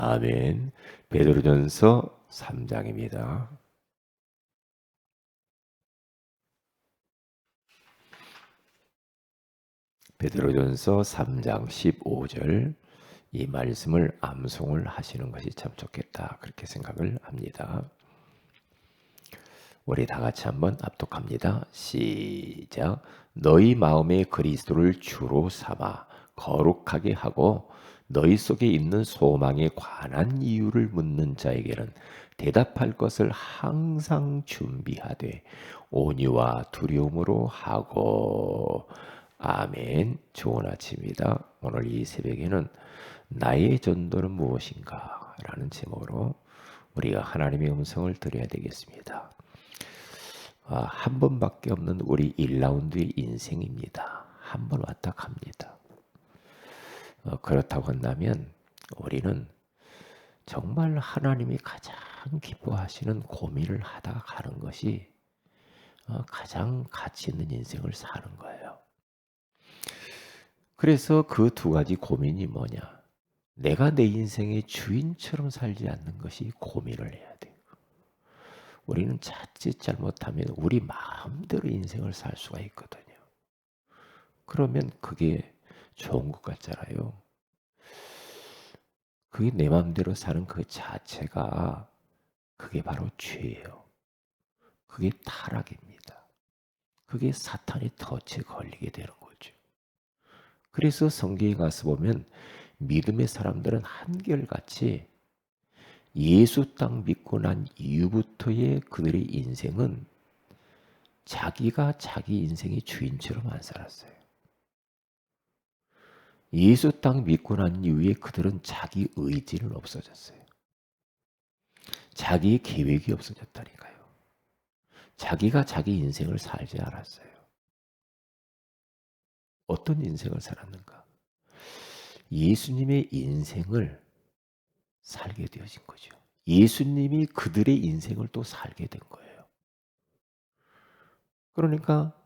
아멘. 베드로전서 3장입니다. 베드로전서 3장 15절 이 말씀을 암송을 하시는 것이 참 좋겠다 그렇게 생각을 합니다. 우리 다 같이 한번 합독합니다. 시작. 너희 마음에 그리스도를 주로 삼아 거룩하게 하고 너희 속에 있는 소망에 관한 이유를 묻는 자에게는 대답할 것을 항상 준비하되 온유와 두려움으로 하고. 아멘. 좋은 아침입니다. 오늘 이 새벽에는 나의 전도는 무엇인가 라는 제목으로 우리가 하나님의 음성을 들어야 되겠습니다. 한 번밖에 없는 우리 1라운드의 인생입니다. 한 번 왔다 갑니다. 그렇다고 한다면 우리는 정말 하나님이 가장 기뻐하시는 고민을 하다가 가는 것이 가장 가치 있는 인생을 사는 거예요. 그래서 그 두 가지 고민이 뭐냐? 내가 내 인생의 주인처럼 살지 않는 것이 고민을 해야 돼요. 우리는 자칫 잘못하면 우리 마음대로 인생을 살 수가 있거든요. 그러면 그게 좋은 것 같잖아요. 그게 내 마음대로 사는 그 자체가 그게 바로 죄예요. 그게 타락입니다. 그게 사탄의 덫에 걸리게 되는 거죠. 그래서 성경에 가서 보면 믿음의 사람들은 한결같이 예수 딱 믿고 난 이후부터의 그들의 인생은 자기가 자기 인생의 주인처럼 안 살았어요. 예수 딱 믿고 난 이후에 그들은 자기 의지는 없어졌어요. 자기의 계획이 없어졌다니까요. 자기가 자기 인생을 살지 않았어요. 어떤 인생을 살았는가? 예수님의 인생을 살게 되어진 거죠. 예수님이 그들의 인생을 또 살게 된 거예요. 그러니까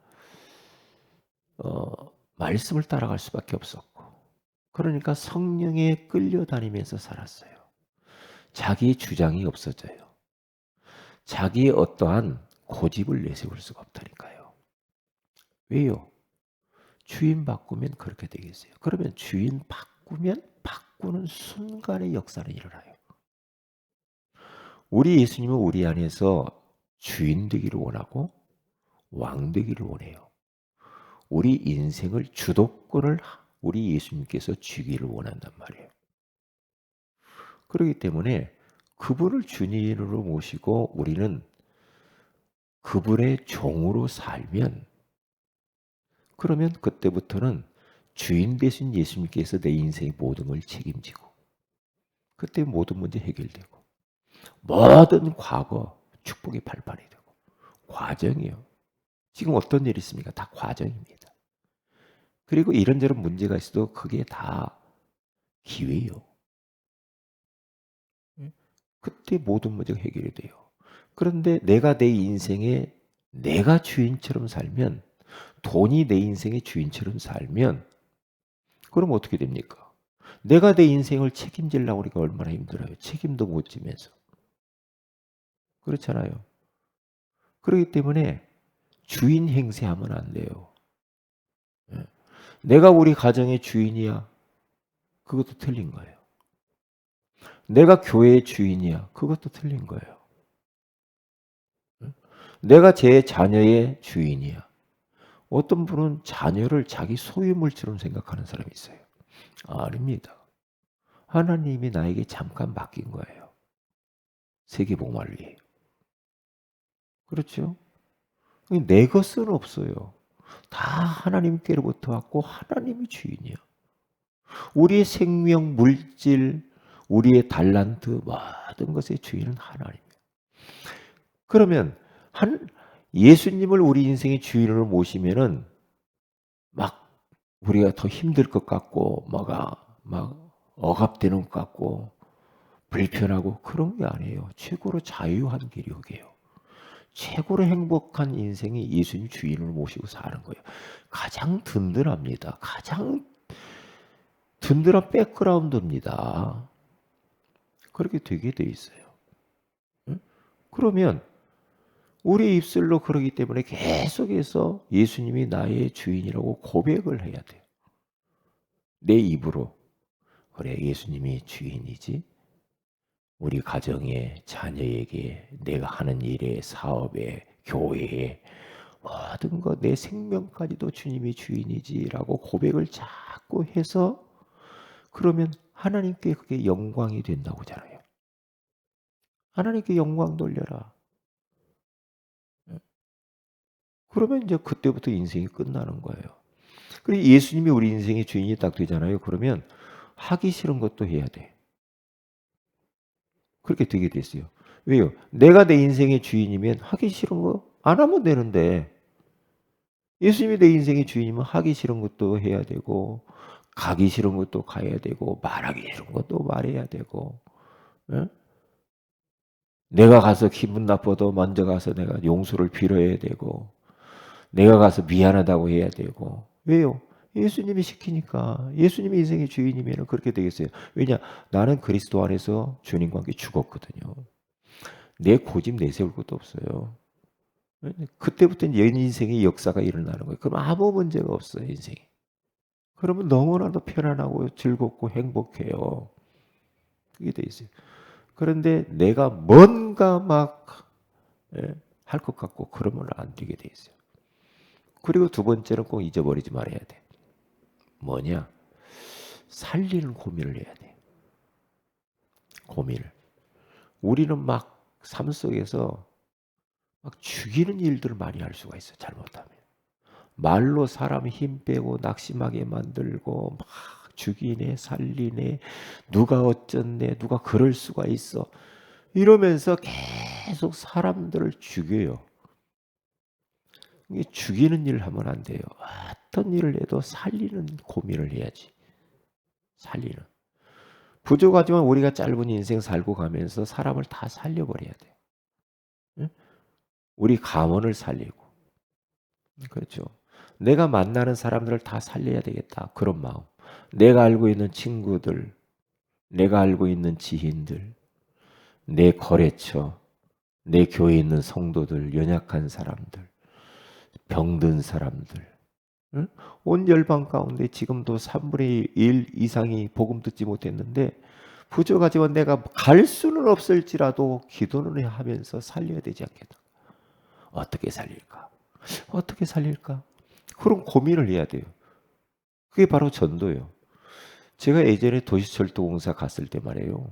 말씀을 따라갈 수밖에 없었고, 그러니까 성령에 끌려다니면서 살았어요. 자기의 주장이 없어져요. 자기의 어떠한 고집을 내세울 수가 없다니까요. 왜요? 주인 바꾸면 그렇게 되겠어요. 그러면 주인 바꾸면 바꾸는 순간의 역사는 일어나요. 우리 예수님은 우리 안에서 주인 되기를 원하고 왕 되기를 원해요. 우리 인생을 주도권을 우리 예수님께서 주기를 원한단 말이에요. 그렇기 때문에 그분을 주인으로 모시고 우리는 그분의 종으로 살면, 그러면 그때부터는 주인 되신 예수님께서 내 인생의 모든 걸 책임지고 그때 모든 문제 해결되고 모든 과거 축복의 발판이 되고. 과정이요. 지금 어떤 일이 있습니까? 다 과정입니다. 그리고 이런저런 문제가 있어도 그게 다 기회요. 그때 모든 문제가 해결이 돼요. 그런데 내가 내 인생에 내가 주인처럼 살면, 돈이 내 인생의 주인처럼 살면, 그럼 어떻게 됩니까? 내가 내 인생을 책임지려고 하니까 얼마나 힘들어요. 책임도 못 지면서. 그렇잖아요. 그렇기 때문에 주인 행세하면 안 돼요. 내가 우리 가정의 주인이야. 그것도 틀린 거예요. 내가 교회의 주인이야. 그것도 틀린 거예요. 내가 제 자녀의 주인이야. 어떤 분은 자녀를 자기 소유물처럼 생각하는 사람이 있어요. 아닙니다. 하나님이 나에게 잠깐 맡긴 거예요. 세계복음을 위해. 그렇죠? 내 것은 없어요. 다 하나님께로부터 왔고 하나님이 주인이야. 우리의 생명, 물질, 우리의 달란트, 모든 것의 주인은 하나님이에요. 그러면 예수님을 우리 인생의 주인으로 모시면은 막 우리가 더 힘들 것 같고 막 억압되는 것 같고 불편하고 그런 게 아니에요. 최고로 자유한 길이 여기에요. 최고로 행복한 인생이 예수님 주인으로 모시고 사는 거예요. 가장 든든합니다. 가장 든든한 백그라운드입니다. 그렇게 되게 돼 있어요. 응? 그러면 우리 입술로 그러기 때문에 계속해서 예수님이 나의 주인이라고 고백을 해야 돼요. 내 입으로. 그래, 예수님이 주인이지. 우리 가정에, 자녀에게, 내가 하는 일에, 사업에, 교회에, 모든 것, 내 생명까지도 주님이 주인이지라고 고백을 자꾸 해서 그러면 하나님께 그게 영광이 된다고 하잖아요. 하나님께 영광 돌려라. 그러면 이제 그때부터 인생이 끝나는 거예요. 그리고 예수님이 우리 인생의 주인이 딱 되잖아요. 그러면 하기 싫은 것도 해야 돼. 그렇게 되게 됐어요. 왜요? 내가 내 인생의 주인이면 하기 싫은 거 안 하면 되는데 예수님이 내 인생의 주인이면 하기 싫은 것도 해야 되고 가기 싫은 것도 가야 되고 말하기 싫은 것도 말해야 되고 예? 내가 가서 기분 나빠도 먼저 가서 내가 용서를 빌어야 되고 내가 가서 미안하다고 해야 되고 왜요? 예수님이 시키니까 예수님이 인생의 주인이면 그렇게 되겠어요. 왜냐? 나는 그리스도 안에서 주님과 함께 죽었거든요. 내 고집 내세울 것도 없어요. 그때부터는 인생의 역사가 일어나는 거예요. 그럼 아무 문제가 없어요, 인생이. 그러면 너무나도 편안하고 즐겁고 행복해요. 그게 돼 있어요. 그런데 내가 뭔가 막 할 것 같고 그러면 안 되게 돼 있어요. 그리고 두 번째는 꼭 잊어버리지 말아야 돼. 뭐냐? 살리는 고민을 해야 돼. 고민을. 우리는 막 삶 속에서 막 죽이는 일들을 많이 할 수가 있어. 잘못하면. 말로 사람 힘 빼고 낙심하게 만들고 막 죽이네 살리네 누가 어쩌네 누가 그럴 수가 있어 이러면서 계속 사람들을 죽여요. 이게 죽이는 일을 하면 안 돼요. 어떤 일을 해도 살리는 고민을 해야지. 살리는. 부족하지만 우리가 짧은 인생 살고 가면서 사람을 다 살려버려야 돼. 응? 우리 가문을 살리고. 그렇죠. 내가 만나는 사람들을 다 살려야 되겠다. 그런 마음. 내가 알고 있는 친구들, 내가 알고 있는 지인들, 내 거래처, 내 교회에 있는 성도들, 연약한 사람들, 병든 사람들. 응? 온 열방 가운데 지금도 3분의 1 이상이 복음 듣지 못했는데 부족하지만 내가 갈 수는 없을지라도 기도는 하면서 살려야 되지 않겠나. 어떻게 살릴까? 어떻게 살릴까? 그런 고민을 해야 돼요. 그게 바로 전도예요. 제가 예전에 도시철도공사 갔을 때 말이에요.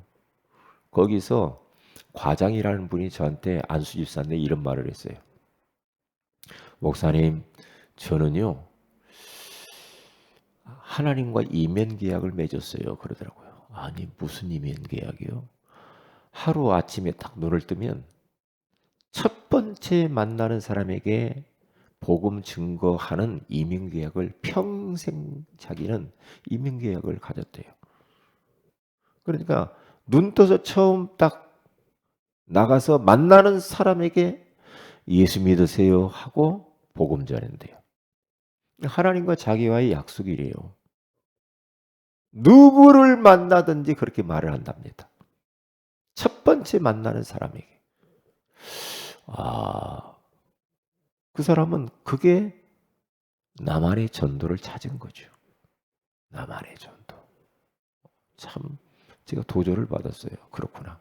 거기서 과장이라는 분이 저한테 안수 집사인데 이런 말을 했어요. 목사님, 저는요 하나님과 이면 계약을 맺었어요. 그러더라고요. 아니 무슨 이면 계약이요? 하루 아침에 딱 눈을 뜨면 첫 번째 만나는 사람에게 복음 증거하는 이면 계약을 평생 자기는 이면 계약을 가졌대요. 그러니까 눈 떠서 처음 딱 나가서 만나는 사람에게 예수 믿으세요 하고 복음 전한대요. 하나님과 자기와의 약속이래요. 누구를 만나든지 그렇게 말을 한답니다. 첫 번째 만나는 사람에게. 아, 그 사람은 그게 나만의 전도를 찾은 거죠. 나만의 전도. 참 제가 도전을 받았어요. 그렇구나.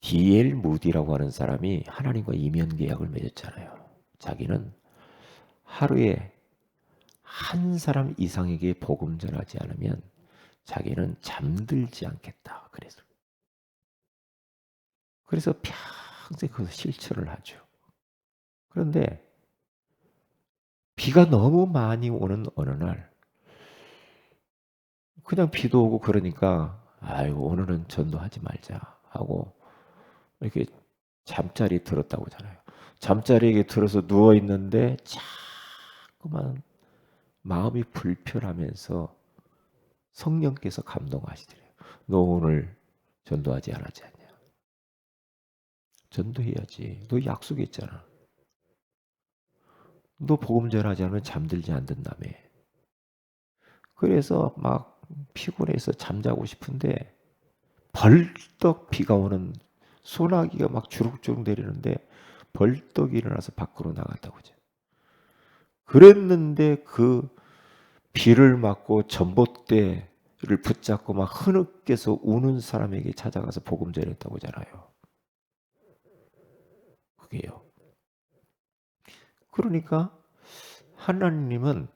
D.L. 무디라고 하는 사람이 하나님과 이면 계약을 맺었잖아요. 자기는 하루에 한 사람 이상에게 복음 전하지 않으면 자기는 잠들지 않겠다. 그래서 평생 그것을 실천을 하죠. 그런데 비가 너무 많이 오는 어느 날 그냥 비도 오고 그러니까 아이고 오늘은 전도하지 말자 하고 이렇게 잠자리에 들었다고 하잖아요. 잠자리에 들어서 누워 있는데 자꾸만 마음이 불편하면서 성령께서 감동하시더래요. 너 오늘 전도하지 않았지 않냐? 전도해야지. 너 약속했잖아. 너 복음 전하지 않으면 잠들지 않는다며. 그래서 막 피곤해서 잠자고 싶은데 벌떡 비가 오는 소나기가 막 주룩주룩 내리는데 벌떡 일어나서 밖으로 나갔다고 하죠. 그랬는데 그 비를 맞고 전봇대를 붙잡고 막 흐느껴서 우는 사람에게 찾아가서 복음 전했다고 하잖아요. 그게요. 그러니까 하나님은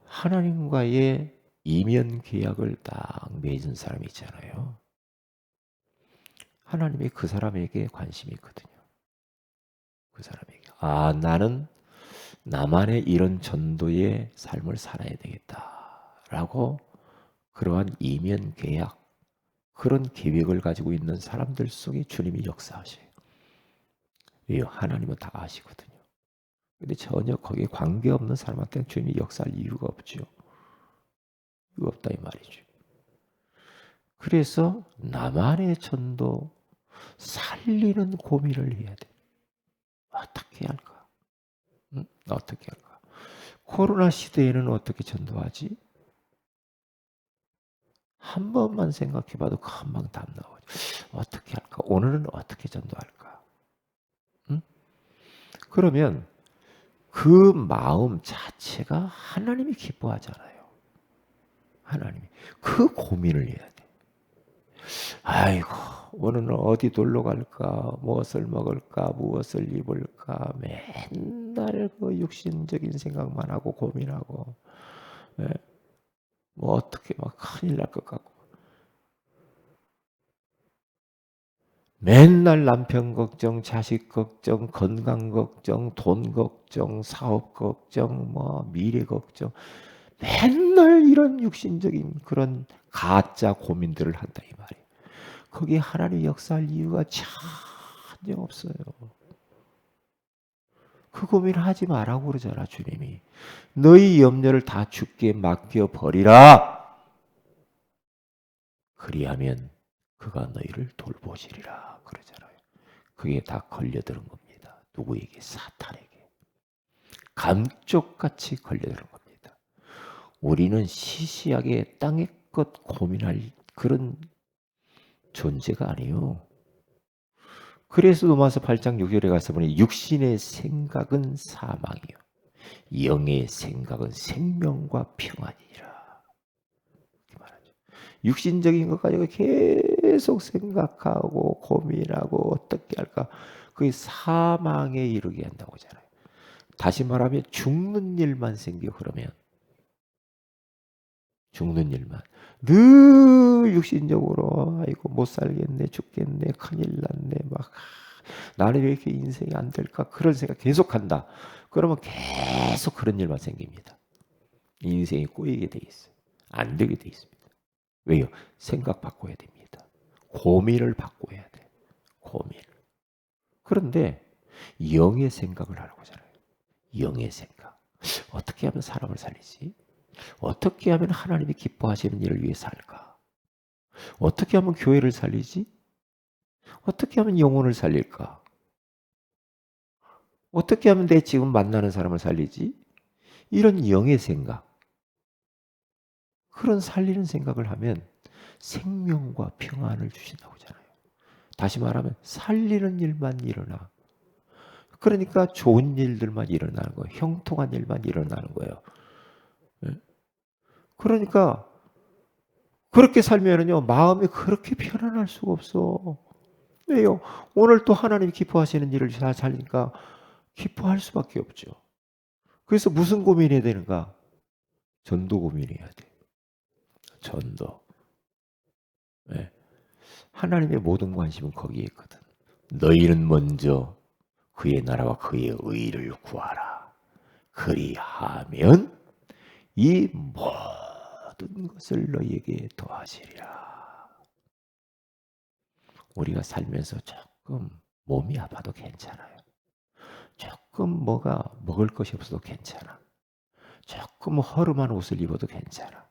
하나님과의 이면 계약을 딱 맺은 사람이 있잖아요. 하나님이 그 사람에게 관심이 있거든요. 그 사람에게. 아, 나는 나만의 이런 전도의 삶을 살아야 되겠다라고 그러한 이면 계약, 그런 계획을 가지고 있는 사람들 속에 주님이 역사하셔요. 왜요? 하나님은 다 아시거든요. 근데 전혀 거기에 관계없는 사람한테는 주님이 역사할 이유가 없죠. 이유가 없다 이 말이죠. 그래서 나만의 전도 살리는 고민을 해야 돼. 어떻게 할까? 응? 어떻게 할까? 코로나 시대에는 어떻게 전도하지? 한 번만 생각해봐도 금방 답 나오죠. 어떻게 할까? 오늘은 어떻게 전도할까? 응? 그러면 그 마음 자체가 하나님이 기뻐하잖아요. 하나님이. 그 고민을 해야 돼. 아이고, 오늘은 어디 놀러 갈까? 무엇을 먹을까? 무엇을 입을까? 맨날 그 육신적인 생각만 하고 고민하고, 예? 뭐 어떻게 막 큰일 날 것 같고. 맨날 남편 걱정, 자식 걱정, 건강 걱정, 돈 걱정, 사업 걱정, 뭐 미래 걱정. 맨날 이런 육신적인 그런 가짜 고민들을 한다 이 말이에요. 거기에 하나님 역사할 이유가 전혀 없어요. 그 고민을 하지 말라고 그러잖아 주님이. 너희 염려를 다 주께 맡겨 버리라. 그리하면 그가 너희를 돌보시리라 그러잖아요. 그게 다 걸려드는 겁니다. 누구에게? 사탄에게. 감쪽같이 걸려드는 겁니다. 우리는 시시하게 땅의 것 고민할 그런 존재가 아니에요. 그래서 로마서 8장 6절에 가서 보니 육신의 생각은 사망이요 영의 생각은 생명과 평안이라. 이렇게 말하죠. 육신적인 것 가지고 계속 생각하고 고민하고 어떻게 할까? 그게 사망에 이르게 한다고 하잖아요. 다시 말하면 죽는 일만 생겨 그러면 죽는 일만 늘 육신적으로 아이고 못 살겠네 죽겠네 큰일 났네 막 나는 왜 이렇게 인생이 안 될까 그런 생각 계속한다. 그러면 계속 그런 일만 생깁니다. 인생이 꼬이게 돼 있어요. 안 되게 돼 있습니다. 왜요? 생각 바꿔야 됩니다. 고민을 바꿔야 돼. 고민. 그런데 영의 생각을 하라고 하잖아요. 영의 생각. 어떻게 하면 사람을 살리지? 어떻게 하면 하나님이 기뻐하시는 일을 위해서 할까? 어떻게 하면 교회를 살리지? 어떻게 하면 영혼을 살릴까? 어떻게 하면 내 지금 만나는 사람을 살리지? 이런 영의 생각, 그런 살리는 생각을 하면 생명과 평안을 주신다고 하잖아요. 다시 말하면 살리는 일만 일어나. 그러니까 좋은 일들만 일어나는 거예요. 형통한 일만 일어나는 거예요. 예? 그러니까 그렇게 살면은요, 마음이 그렇게 편안할 수가 없어. 왜요? 오늘 또 하나님이 기뻐하시는 일을 잘 살리니까 기뻐할 수밖에 없죠. 그래서 무슨 고민해야 되는가? 전도 고민해야 돼. 전도. 예. 하나님의 모든 관심은 거기에 있거든. 너희는 먼저 그의 나라와 그의 의를 구하라. 그리하면 이 모든 것을 너희에게 더하시리라. 우리가 살면서 조금 몸이 아파도 괜찮아요. 조금 뭐가 먹을 것이 없어도 괜찮아. 조금 허름한 옷을 입어도 괜찮아.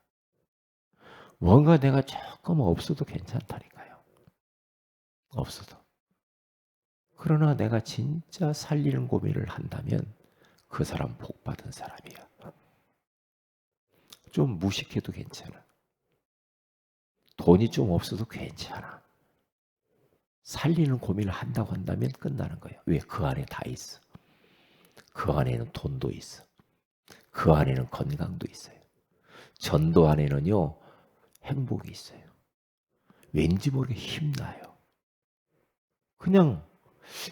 뭔가 내가 조금 없어도 괜찮다니까요. 없어도. 그러나 내가 진짜 살리는 고민을 한다면 그 사람 복 받은 사람이야. 좀 무식해도 괜찮아. 돈이 좀 없어도 괜찮아. 살리는 고민을 한다고 한다면 끝나는 거예요. 왜? 그 안에 다 있어. 그 안에는 돈도 있어. 그 안에는 건강도 있어요. 전도 안에는요, 행복이 있어요. 왠지 모르게 힘나요. 그냥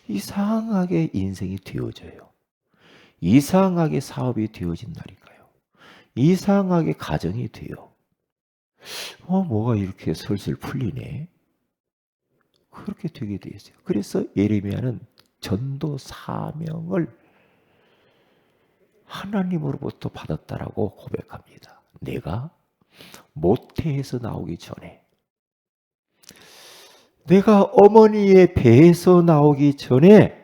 이상하게 인생이 되어져요. 이상하게 사업이 되어진다니까요. 이상하게 가정이 돼요. 뭐가 이렇게 슬슬 풀리네. 그렇게 되게 돼 있어요. 그래서 예레미야는 전도 사명을 하나님으로부터 받았다라고 고백합니다. 내가 모태에서 나오기 전에, 내가 어머니의 배에서 나오기 전에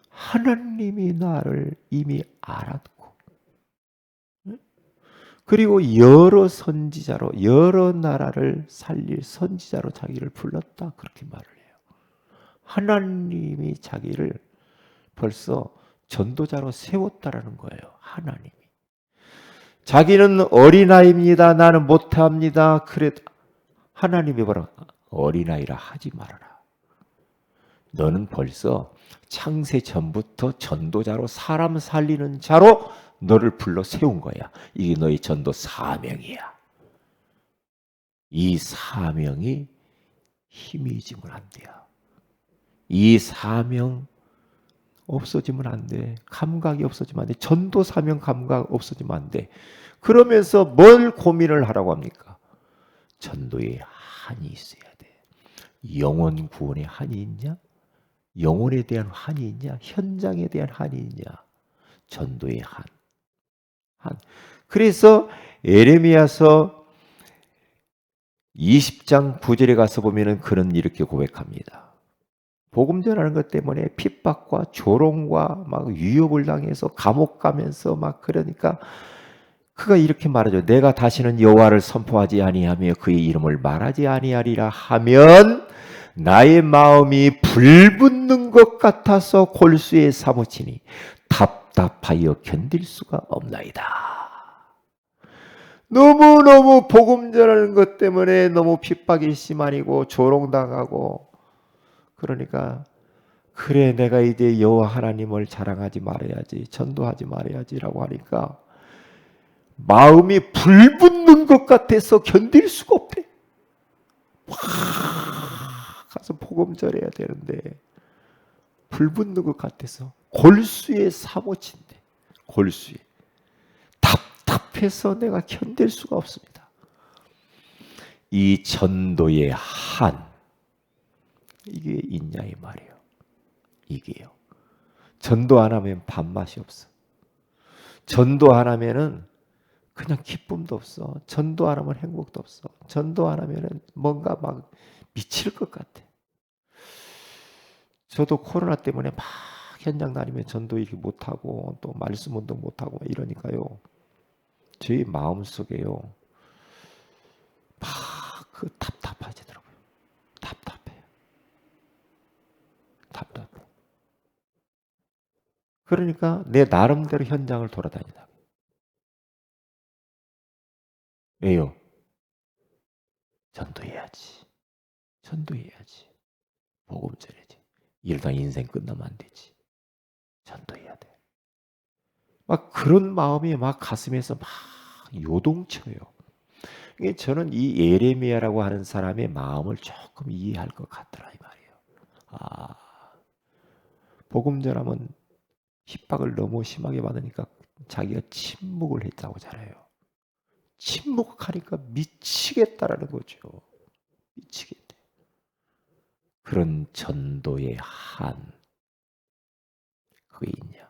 하나님이 나를 이미 알았고, 그리고 여러 선지자로, 여러 나라를 살릴 선지자로 자기를 불렀다, 그렇게 말을 해요. 하나님이 자기를 벌써 전도자로 세웠다라는 거예요. 하나님이. 자기는 어린아이입니다. 나는 못합니다. 그래도 하나님이 뭐라, 어린아이라 하지 말아라. 너는 벌써 창세 전부터 전도자로, 사람 살리는 자로 너를 불러 세운 거야. 이게 너의 전도 사명이야. 이 사명이 희미해지면 안 돼요. 이 사명 없어지면 안 돼. 감각이 없어지면 안 돼. 전도 사명 감각 없어지면 안 돼. 그러면서 뭘 고민을 하라고 합니까? 전도에 한이 있어야 돼. 영혼 구원에 한이 있냐? 영혼에 대한 한이 있냐? 현장에 대한 한이 있냐? 전도의 한. 그래서 예레미야서 20장 9절에 가서 보면은 그는 이렇게 고백합니다. 복음 전하는 것 때문에 핍박과 조롱과 막 위협을 당해서 감옥 가면서 막 그러니까 그가 이렇게 말하죠. 내가 다시는 여호와를 선포하지 아니하며 그의 이름을 말하지 아니하리라 하면 나의 마음이 불붙는 것 같아서 골수에 사무치니 답답하여 견딜 수가 없나이다. 너무너무 복음 전하는 것 때문에 너무 핍박이 심하고 조롱당하고, 그러니까 그래 내가 이제 여호와 하나님을 자랑하지 말아야지, 전도하지 말아야지라고 하니까 마음이 불붙는 것 같아서 견딜 수가 없대. 와, 가서 복음 전해야 되는데 불붙는 것 같아서 골수에 사무친대. 골수에. 답답해서 내가 견딜 수가 없습니다. 이 전도의 한, 이게 있냐 이 말이에요. 이게요. 전도 안 하면 밥맛이 없어. 전도 안 하면은 그냥 기쁨도 없어. 전도 안 하면 행복도 없어. 전도 안 하면은 뭔가 막 미칠 것 같아. 저도 코로나 때문에 막 현장 다니면 전도 이렇게 못하고 또 말씀 운동 못하고 이러니까요. 제 마음속에요. 막 그 답답해지더라고요. 답답해요. 답답해. 그러니까 내 나름대로 현장을 돌아다니다. 왜요? 전도해야지. 전도해야지. 복음 전해야지. 이러다 인생 끝나면 안 되지. 전도해야 돼. 막 그런 마음이 막 가슴에서 막 요동쳐요. 저는 이 예레미야라고 하는 사람의 마음을 조금 이해할 것 같더라 이 말이에요. 아, 복음 전하면 핍박을 너무 심하게 받으니까 자기가 침묵을 했다고 하잖아요. 침묵하니까 미치겠다라는 거죠. 미치겠대. 그런 전도의 한, 그게 있냐?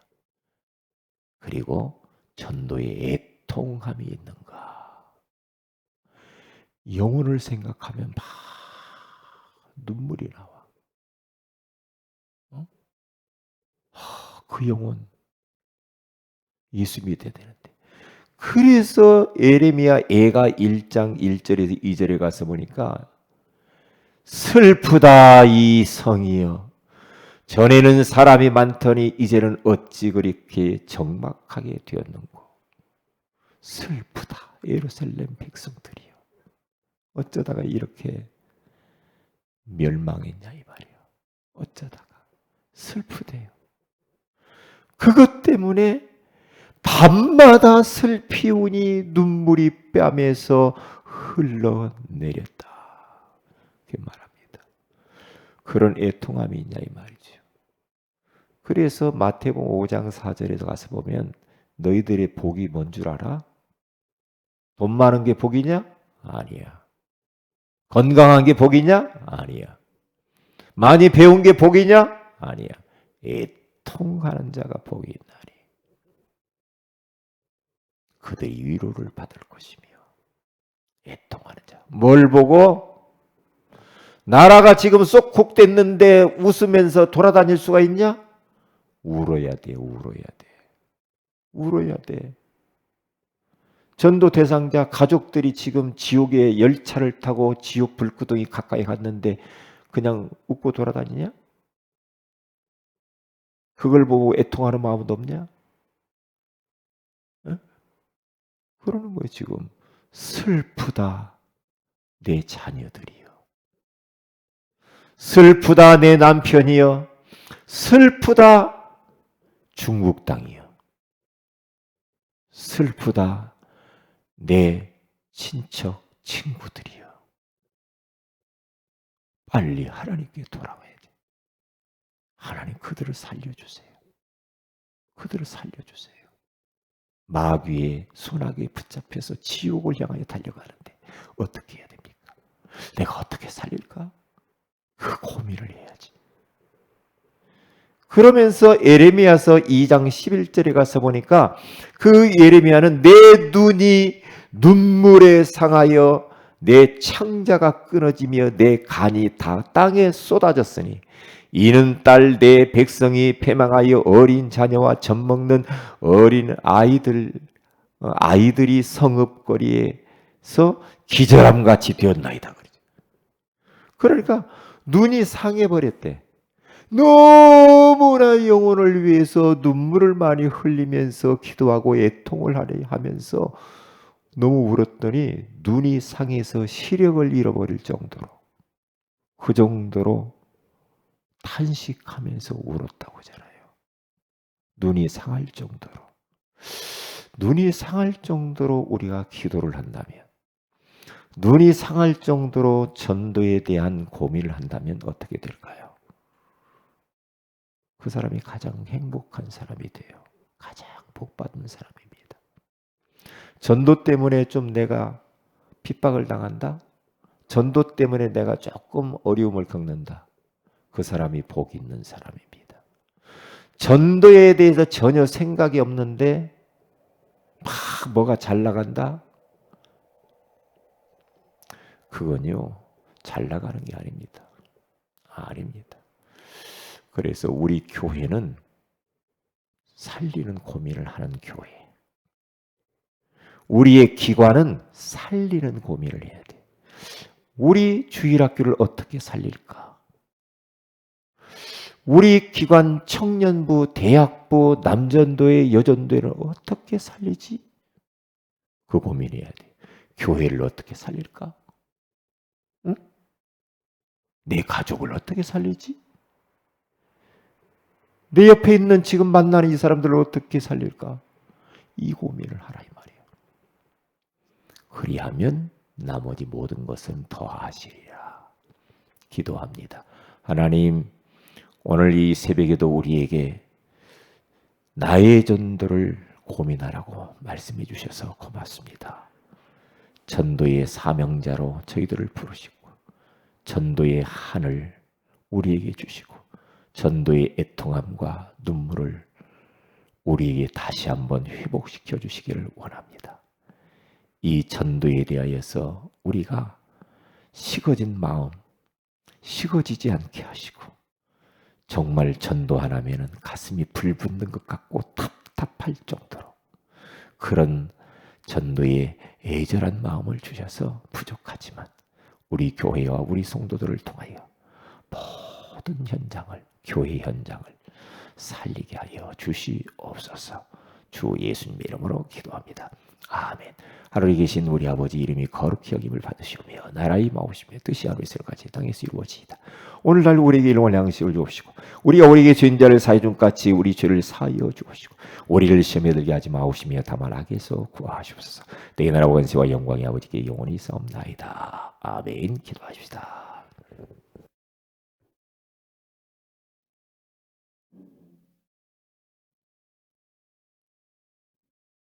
그리고 전도의 애통함이 있는가? 영혼을 생각하면 막 눈물이 나와. 그 영혼 예수 믿어야 되는데. 그래서 예레미야 애가 1장 1절에서 2절에 가서 보니까 슬프다 이 성이여, 전에는 사람이 많더니 이제는 어찌 그렇게 적막하게 되었는고. 슬프다 예루살렘 백성들이여. 어쩌다가 이렇게 멸망했냐 이 말이에요. 어쩌다가. 슬프대요. 그것 때문에 밤마다 슬피우니 눈물이 뺨에서 흘러내렸다. 그렇게 말합니다. 그런 애통함이 있냐 이 말이죠. 그래서 마태복음 5장 4절에서 가서 보면 너희들의 복이 뭔 줄 알아? 돈 많은 게 복이냐? 아니야. 건강한 게 복이냐? 아니야. 많이 배운 게 복이냐? 아니야. 애통하는 자가 복이 있나니 그들이 위로를 받을 것이며. 애통하는 자. 뭘 보고? 나라가 지금 쏙 됐는데 웃으면서 돌아다닐 수가 있냐? 울어야 돼. 울어야 돼. 울어야 돼. 전도 대상자 가족들이 지금 지옥의 열차를 타고 지옥 불구덩이 가까이 갔는데 그냥 웃고 돌아다니냐? 그걸 보고 애통하는 마음도 없냐? 에? 그러는 거예요 지금. 슬프다 내 자녀들이요. 슬프다 내 남편이요. 슬프다 중국 땅이요. 슬프다 내 친척 친구들이요. 빨리 하나님께 돌아와야 돼. 하나님 그들을 살려주세요. 그들을 살려주세요. 마귀의 손아귀에 붙잡혀서 지옥을 향하여 달려가는데 어떻게 해야 됩니까? 내가 어떻게 살릴까? 그 고민을 해야지. 그러면서 예레미야서 2장 11절에 가서 보니까 그 예레미야는 내 눈이 눈물에 상하여 내 창자가 끊어지며 내 간이 다 땅에 쏟아졌으니 이는 딸 내 백성이 패망하여 어린 자녀와 젖먹는 어린 아이들이 성읍거리에서 기절함같이 되었나이다. 그러니까 눈이 상해버렸대. 너무나 영혼을 위해서 눈물을 많이 흘리면서 기도하고 애통을 하면서 너무 울었더니 눈이 상해서 시력을 잃어버릴 정도로, 그 정도로 탄식하면서 울었다고 하잖아요. 눈이 상할 정도로. 눈이 상할 정도로 우리가 기도를 한다면, 눈이 상할 정도로 전도에 대한 고민을 한다면 어떻게 될까요? 그 사람이 가장 행복한 사람이 돼요. 가장 복받은 사람입니다. 전도 때문에 좀 내가 핍박을 당한다? 전도 때문에 내가 조금 어려움을 겪는다. 그 사람이 복 있는 사람입니다. 전도에 대해서 전혀 생각이 없는데 막 뭐가 잘 나간다? 그건요, 잘 나가는 게 아닙니다. 아닙니다. 그래서 우리 교회는 살리는 고민을 하는 교회. 우리의 기관은 살리는 고민을 해야 돼. 우리 주일학교를 어떻게 살릴까? 우리 기관 청년부, 대학부, 남전도회, 여전도회를 어떻게 살리지? 그 고민해야 돼. 교회를 어떻게 살릴까? 응? 내 가족을 어떻게 살리지? 내 옆에 있는 지금 만나는 이 사람들을 어떻게 살릴까? 이 고민을 하라 이 말이에요. 그리하면 나머지 모든 것은 더하시리라. 기도합니다. 하나님, 오늘 이 새벽에도 우리에게 나의 전도를 고민하라고 말씀해 주셔서 고맙습니다. 전도의 사명자로 저희들을 부르시고 전도의 한을 우리에게 주시고 전도의 애통함과 눈물을 우리에게 다시 한번 회복시켜 주시기를 원합니다. 이 전도에 대하여서 우리가 식어진 마음, 식어지지 않게 하시고 정말 전도 하나면은 가슴이 불붙는 것 같고 답답할 정도로 그런 전도에 애절한 마음을 주셔서 부족하지만 우리 교회와 우리 성도들을 통하여 모든 현장을, 교회 현장을 살리게 하여 주시옵소서. 주 예수님 이름으로 기도합니다. 아멘. 하늘에 계신 우리 아버지 이름이 거룩히 여김을 받으시오며 나라의 마오시며 뜻이 하늘에서 같이 땅에서 이루어지이다. 오늘날 우리에게 일용할 양식을 주옵시고 우리가 우리에게 죄인자를 사해 준 같이 우리 죄를 사하여 주옵시고 우리를 시험에 들게 하지 마옵시며 다만 악에서 구하시옵소서. 내 나라와 권세와 영광이 아버지께 영원히 싸움나이다. 아멘. 기도하십시다.